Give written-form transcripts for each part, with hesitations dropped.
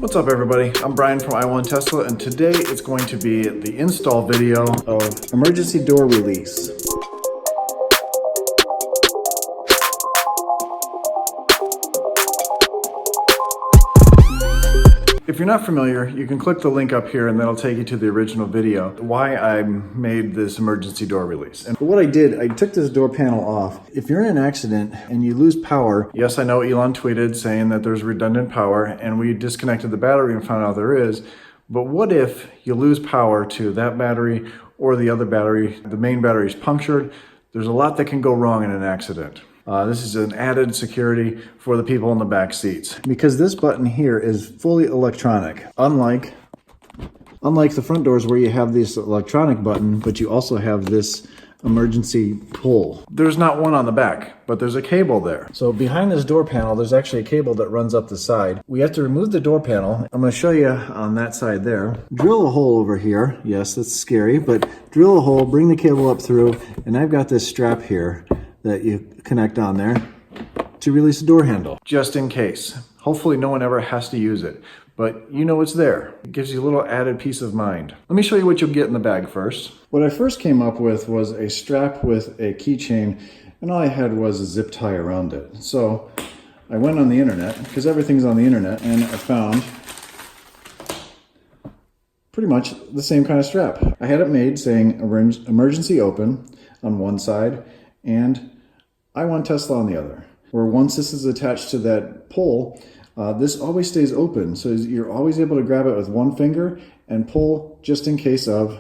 What's up everybody? I'm Brian from Tesla, and today it's going to be the install video of emergency door release. If you're not familiar, you can click the link up here and that'll take you to the original video, why I made this emergency door release. And what I did, I took this door panel off. If you're in an accident and you lose power, yes, I know Elon tweeted saying that there's redundant power and we disconnected the battery and found out there is, but what if you lose power to that battery or the other battery, the main battery is punctured? There's a lot that can go wrong in an accident. This is an added security for the people in the back seats. Because this button here is fully electronic, unlike the front doors where you have this electronic button, but you also have this emergency pull. There's not one on the back, but there's a cable there. So behind this door panel, there's actually a cable that runs up the side. We have to remove the door panel. I'm going to show you on that side there. Drill a hole over here. Yes, that's scary, but drill a hole, bring the cable up through, and I've got this strap here that you connect on there to release the door handle. Just in case. Hopefully no one ever has to use it, but you know it's there. It gives you a little added peace of mind. Let me show you what you'll get in the bag first. What I first came up with was a strap with a keychain, and all I had was a zip tie around it. So I went on the internet, because everything's on the internet, and I found pretty much the same kind of strap. I had it made saying emergency open on one side, and I want Tesla on the other. Where once this is attached to that pole, this always stays open. So you're always able to grab it with one finger and pull just in case of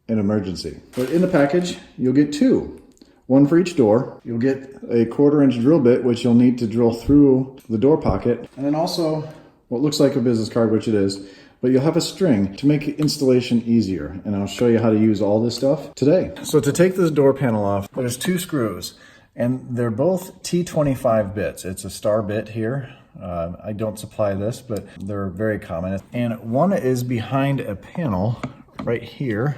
an emergency. But in the package, you'll get two. One for each door. You'll get a 1/4-inch drill bit, which you'll need to drill through the door pocket. And then also what looks like a business card, which it is, but you'll have a string to make installation easier. And I'll show you how to use all this stuff today. So to take this door panel off, there's two screws, and they're both T25 bits. It's a star bit here. I don't supply this, but they're very common. And one is behind a panel right here.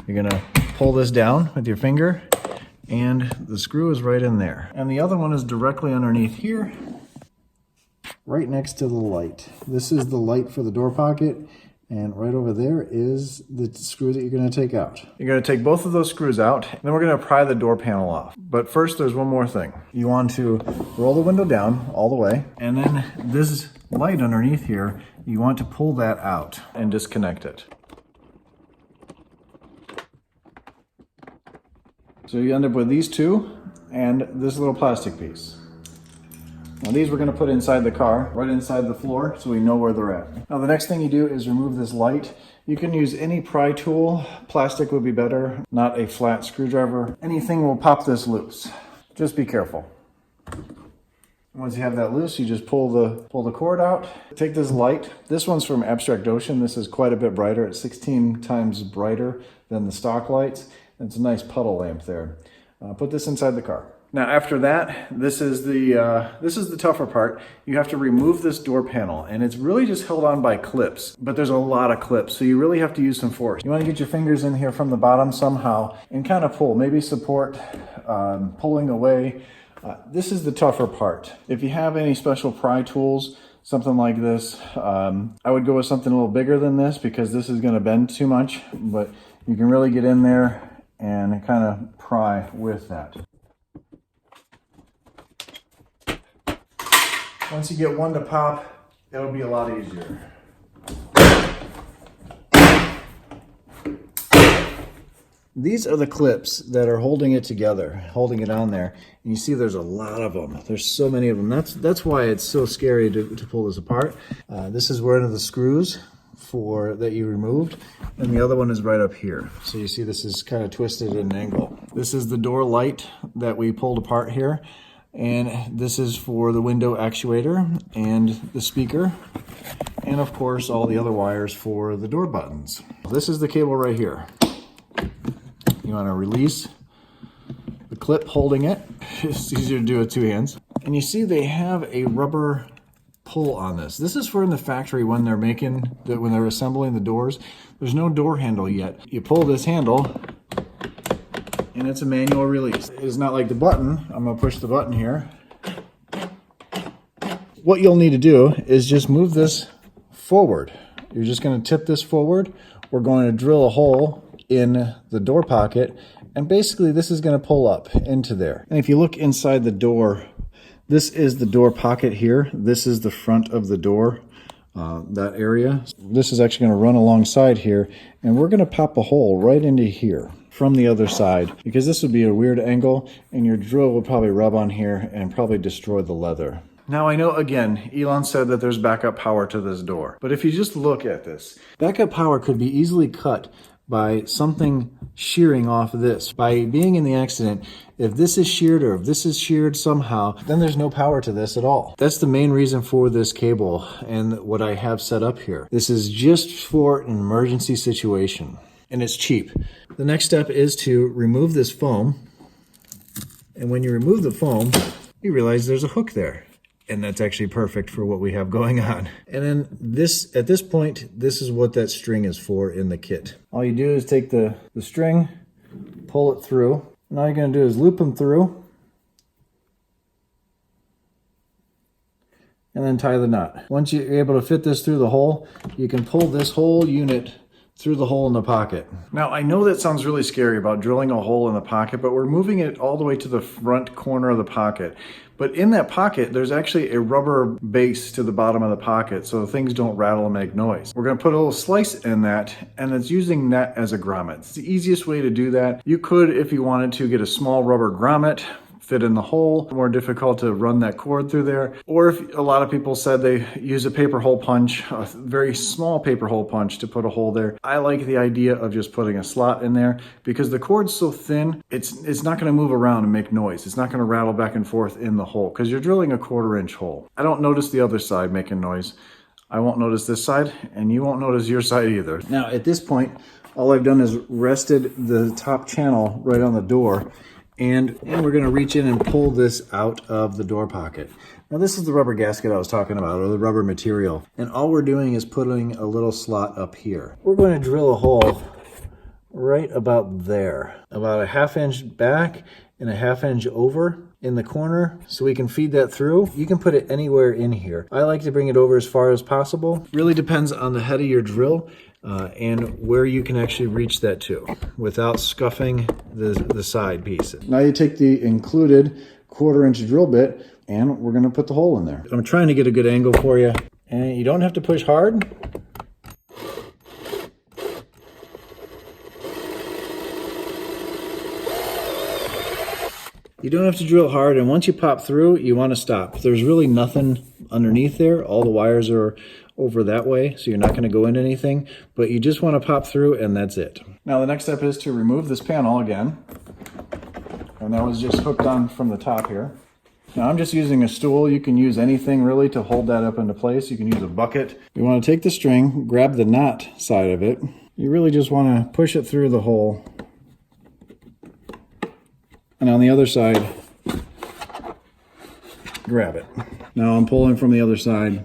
You're gonna pull this down with your finger, and the screw is right in there. And the other one is directly underneath here, right next to the light. This is the light for the door pocket, and right over there is the screw that you're going to take out. You're going to take both of those screws out, and then we're going to pry the door panel off. But first, there's one more thing. You want to roll the window down all the way, and then this light underneath here, you want to pull that out and disconnect it. So you end up with these two and this little plastic piece. Now these we're going to put inside the car, right inside the floor, so we know where they're at. Now the next thing you do is remove this light. You can use any pry tool. Plastic would be better, not a flat screwdriver. Anything will pop this loose. Just be careful. Once you have that loose, you just pull the cord out. Take this light. This one's from Abstract Ocean. This is quite a bit brighter. It's 16 times brighter than the stock lights. It's a nice puddle lamp there. Put this inside the car. Now after that, this is the tougher part. You have to remove this door panel, and it's really just held on by clips, but there's a lot of clips, so you really have to use some force. You want to get your fingers in here from the bottom somehow and kind of pull, maybe support pulling away. This is the tougher part. If you have any special pry tools, something like this, I would go with something a little bigger than this because this is going to bend too much, but you can really get in there and kind of pry with that. Once you get one to pop, it'll be a lot easier. These are the clips that are holding it together, holding it on there. And you see there's a lot of them. There's so many of them. That's why it's so scary to pull this apart. This is one of the screws that you removed, and the other one is right up here. So you see this is kind of twisted at an angle. This is the door light that we pulled apart here. And this is for the window actuator and the speaker, and of course all the other wires for the door buttons. This is the cable right here. You want to release the clip holding it. It's easier to do with two hands. And you see they have a rubber pull on this. This is for in the factory when they're assembling the doors. There's no door handle yet. You pull this handle, and it's a manual release. It's not like the button. I'm gonna push the button here. What you'll need to do is just move this forward. You're just going to tip this forward. We're going to drill a hole in the door pocket, and basically this is going to pull up into there. And if you look inside the door, this is the door pocket here. This is the front of the door, that area. This is actually going to run alongside here, and we're going to pop a hole right into here from the other side, because this would be a weird angle and your drill will probably rub on here and probably destroy the leather. Now I know, again, Elon said that there's backup power to this door, but if you just look at this, backup power could be easily cut by something shearing off this. By being in the accident, if this is sheared or if this is sheared somehow, then there's no power to this at all. That's the main reason for this cable and what I have set up here. This is just for an emergency situation, and it's cheap. The next step is to remove this foam, and when you remove the foam, you realize there's a hook there. And that's actually perfect for what we have going on. And then this, at this point, this is what that string is for in the kit. All you do is take the string, pull it through. And all you're gonna do is loop them through, and then tie the knot. Once you're able to fit this through the hole, you can pull this whole unit through the hole in the pocket. Now, I know that sounds really scary about drilling a hole in the pocket, but we're moving it all the way to the front corner of the pocket. But in that pocket, there's actually a rubber base to the bottom of the pocket so things don't rattle and make noise. We're gonna put a little slice in that, and it's using that as a grommet. It's the easiest way to do that. You could, if you wanted to, get a small rubber grommet, fit in the hole. More difficult to run that cord through there. Or if a lot of people said they use a paper hole punch, a very small paper hole punch to put a hole there. I like the idea of just putting a slot in there because the cord's so thin, it's not gonna move around and make noise. It's not gonna rattle back and forth in the hole because you're drilling a 1/4 inch hole. I don't notice the other side making noise. I won't notice this side, and you won't notice your side either. Now at this point, all I've done is rested the top channel right on the door, and we're gonna reach in and pull this out of the door pocket. Now this is the rubber gasket I was talking about, or the rubber material. And all we're doing is putting a little slot up here. We're going to drill a hole right about there, about a 1/2 inch back and a 1/2 inch over in the corner, so we can feed that through. You can put it anywhere in here. I like to bring it over as far as possible. Really depends on the head of your drill and where you can actually reach that to without scuffing the side piece. Now you take the included 1/4 inch drill bit and we're gonna put the hole in there. I'm trying to get a good angle for you, and you don't have to push hard. You don't have to drill hard, and once you pop through, you want to stop. There's really nothing underneath there. All the wires are over that way, so you're not going to go into anything, but you just want to pop through, and that's it. Now the next step is to remove this panel again, and that was just hooked on from the top here. Now I'm just using a stool. You can use anything really to hold that up into place. You can use a bucket. You want to take the string, grab the knot side of it. You really just want to push it through the hole. And on the other side, grab it. Now I'm pulling from the other side,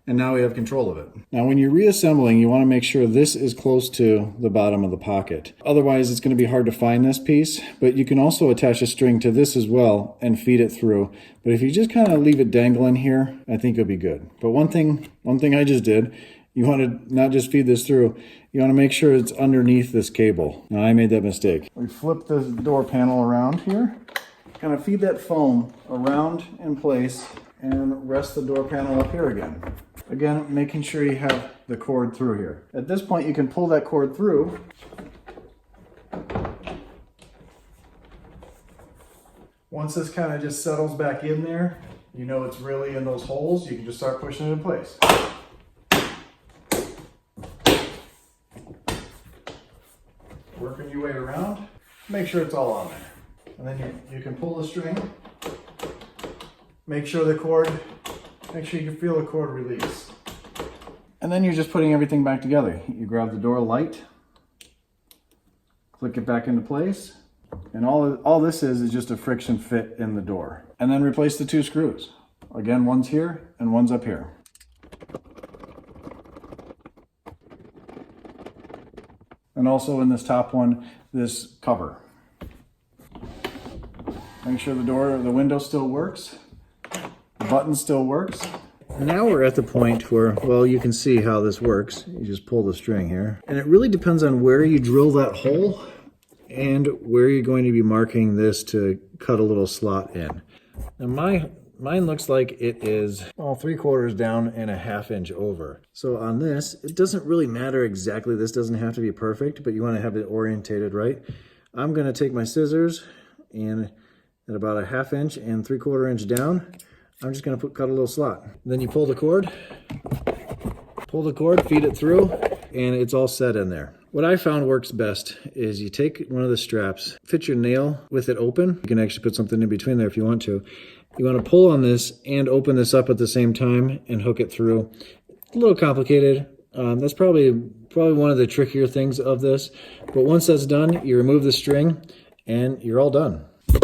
and now we have control of it. Now when you're reassembling, you want to make sure this is close to the bottom of the pocket. Otherwise, it's going to be hard to find this piece, but you can also attach a string to this as well and feed it through. But if you just kind of leave it dangling here, I think it'll be good. But one thing I just did, you want to not just feed this through, you want to make sure it's underneath this cable. Now I made that mistake. We flip the door panel around here, kind of feed that foam around in place and rest the door panel up here again. Again, making sure you have the cord through here. At this point, you can pull that cord through. Once this kind of just settles back in there, you know it's really in those holes, you can just start pushing it in place. Working your way around, make sure it's all on there. And then you can pull the string, make sure you can feel the cord release. And then you're just putting everything back together. You grab the door light, click it back into place, and all this is just a friction fit in the door. And then replace the 2 screws. Again, one's here and one's up here. And also in this top one, this cover. Make sure the window still works, the button still works. Now we're at the point where, well, you can see how this works. You just pull the string here. And it really depends on where you drill that hole and where you're going to be marking this to cut a little slot in. Now mine looks like it is, well, 3/4 down and a 1/2 inch over. So on this, it doesn't really matter exactly. This doesn't have to be perfect, but you want to have it orientated right. I'm going to take my scissors and at about a 1/2 inch and 3/4 inch down, I'm just going to cut a little slot. Then you pull the cord, feed it through, and it's all set in there. What I found works best is you take one of the straps, fit your nail with it open. You can actually put something in between there if you want to. You want to pull on this and open this up at the same time and hook it through. A little complicated. That's probably one of the trickier things of this. But once that's done, you remove the string and you're all done.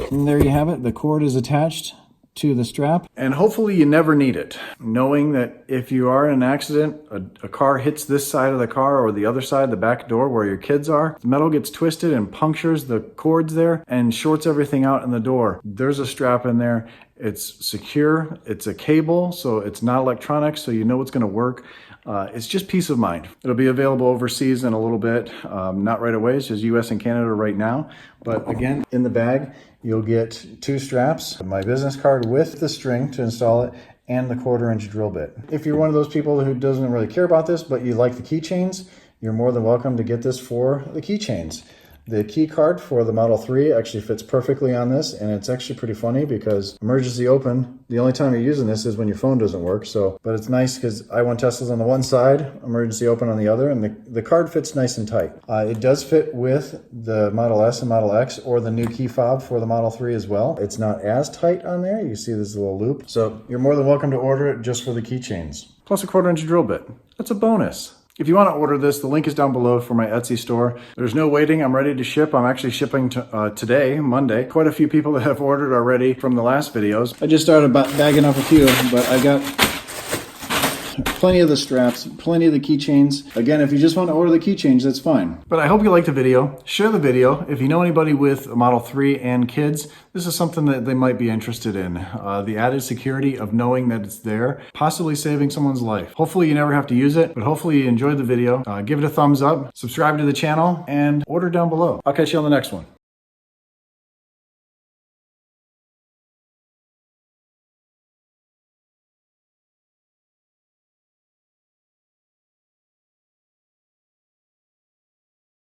And there you have it. The cord is attached to the strap. And hopefully you never need it. Knowing that if you are in an accident, a car hits this side of the car or the other side, the back door where your kids are, the metal gets twisted and punctures the cords there and shorts everything out in the door. There's a strap in there. It's secure. It's a cable, so it's not electronic, so you know it's going to work. It's just peace of mind. It'll be available overseas in a little bit. Not right away, it's just US and Canada right now. But again, in the bag, you'll get 2 straps, my business card with the string to install it, and the 1/4 inch drill bit. If you're one of those people who doesn't really care about this, but you like the keychains, you're more than welcome to get this for the keychains. The key card for the Model 3 actually fits perfectly on this, and it's actually pretty funny because emergency open, the only time you're using this is when your phone doesn't work. But it's nice because I want Tesla's on the one side, emergency open on the other, and the card fits nice and tight. It does fit with the Model S and Model X or the new key fob for the Model 3 as well. It's not as tight on there. You see this little loop. So you're more than welcome to order it just for the keychains. Plus a 1/4 inch drill bit. That's a bonus. If you want to order this, the link is down below for my Etsy store. There's no waiting. I'm ready to ship. I'm actually shipping today, Monday. Quite a few people that have ordered already from the last videos. I just started bagging up a few, but I got plenty of the straps, plenty of the keychains. Again, if you just want to order the keychains, that's fine. But I hope you liked the video. Share the video. If you know anybody with a Model 3 and kids, this is something that they might be interested in. The added security of knowing that it's there, possibly saving someone's life. Hopefully you never have to use it, but hopefully you enjoyed the video. Give it a thumbs up, subscribe to the channel, and order down below. I'll catch you on the next one.